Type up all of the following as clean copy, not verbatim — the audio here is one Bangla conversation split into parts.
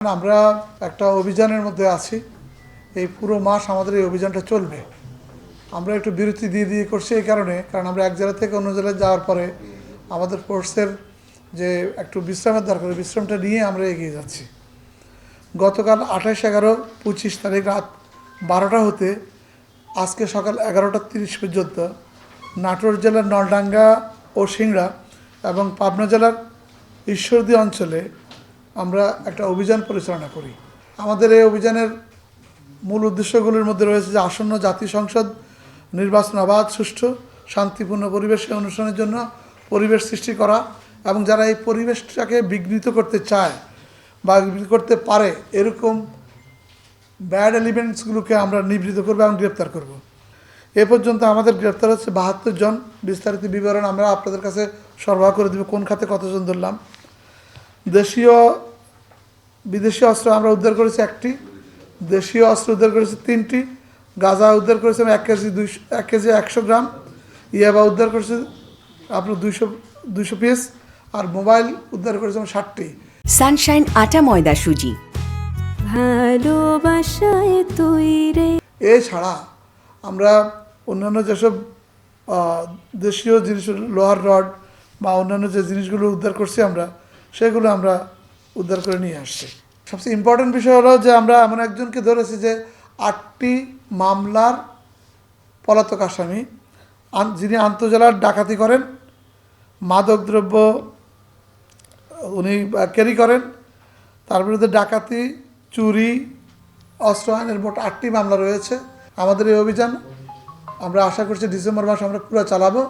আমরা একটা অভিযানের মধ্যে আছি। এই পুরো মাস আমাদের এই অভিযানটা চলবে। আমরা একটু বিরতি দিয়ে করছি এই কারণ আমরা এক জেলা থেকে অন্য জেলায় যাওয়ার পরে আমাদের ফোর্সের যে একটু বিশ্রামের দরকার, বিশ্রামটা নিয়ে আমরা এগিয়ে যাচ্ছি। গতকাল 28, 11, 25 তারিখ রাত 12টা হতে আজকে সকাল 11টা 30 পর্যন্ত নাটোর জেলার নলডাঙ্গা ও সিংড়া এবং পাবনা জেলার ঈশ্বরদী অঞ্চলে আমরা একটা অভিযান পরিচালনা করি। আমাদের এই অভিযানের মূল উদ্দেশ্যগুলির মধ্যে রয়েছে যে আসন্ন জাতীয় সংসদ নির্বাচন অবাধ, সুষ্ঠু, শান্তিপূর্ণ পরিবেশে অনুষ্ঠানের জন্য পরিবেশ সৃষ্টি করা এবং যারা এই পরিবেশটাকে বিঘ্নিত করতে চায় বা বিঘ্নিত করতে পারে এরকম ব্যাড এলিমেন্টসগুলোকে আমরা নিবৃত করবো এবং গ্রেপ্তার করব। এ পর্যন্ত আমাদের গ্রেপ্তার হচ্ছে 72 জন। বিস্তারিত বিবরণ আমরা আপনাদের কাছে সরবরাহ করে দেব, কোন খাতে কতজন ধরলাম। দেশীয় বিদেশি অস্ত্র আমরা উদ্ধার করেছি 1টি, দেশীয় অস্ত্র উদ্ধার করেছি 3টি, গাঁজা উদ্ধার করেছি 1 কেজি 100 গ্রাম, ইয়াবা উদ্ধার করেছি আপনার 200 পিস, আর মোবাইল উদ্ধার করেছিলাম 60টি। সানশাইন আটা ময়দা সুজি, ভালোবাসায় তৈরি। এছাড়া আমরা অন্যান্য যেসব দেশীয় জিনিস, লোহার রড বা অন্যান্য যে জিনিসগুলো উদ্ধার করছি আমরা, সেগুলো আমরা উদ্ধার করে নিয়ে আসছি। সবচেয়ে ইম্পর্টেন্ট বিষয় হলো যে আমরা এমন একজনকে ধরেছি যে 8টি মামলার পলাতক আসামি, যিনি আন্তঃজেলার ডাকাতি করেন, মাদকদ্রব্য উনি ক্যারি করেন, তার বিরুদ্ধে ডাকাতি, চুরি, অস্ত্র আইনের মোট 8টি মামলা রয়েছে। আমাদের এই অভিযান আমরা আশা করছি ডিসেম্বর মাসে আমরা পুরো চালাবো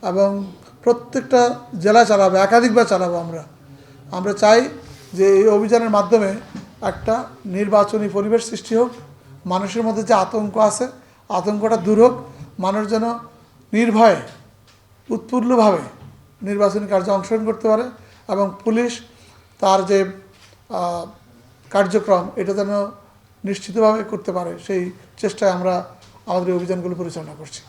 এবং প্রত্যেকটা জেলা চালাবো, একাধিকবার চালাবো। আমরা চাই যে এই অভিযানের মাধ্যমে একটা নির্বাচনী পরিবেশ সৃষ্টি হোক, মানুষের মধ্যে যে আতঙ্ক আছে আতঙ্কটা দূর হোক, মানুষ যেন নির্ভয়ে উৎফুল্লভাবে নির্বাচনী কার্যে অংশগ্রহণ করতে পারে এবং পুলিশ তার যে কার্যক্রম এটা যেন নিশ্চিতভাবে করতে পারে, সেই চেষ্টায় আমরা আমাদের এই অভিযানগুলো পরিচালনা করছি।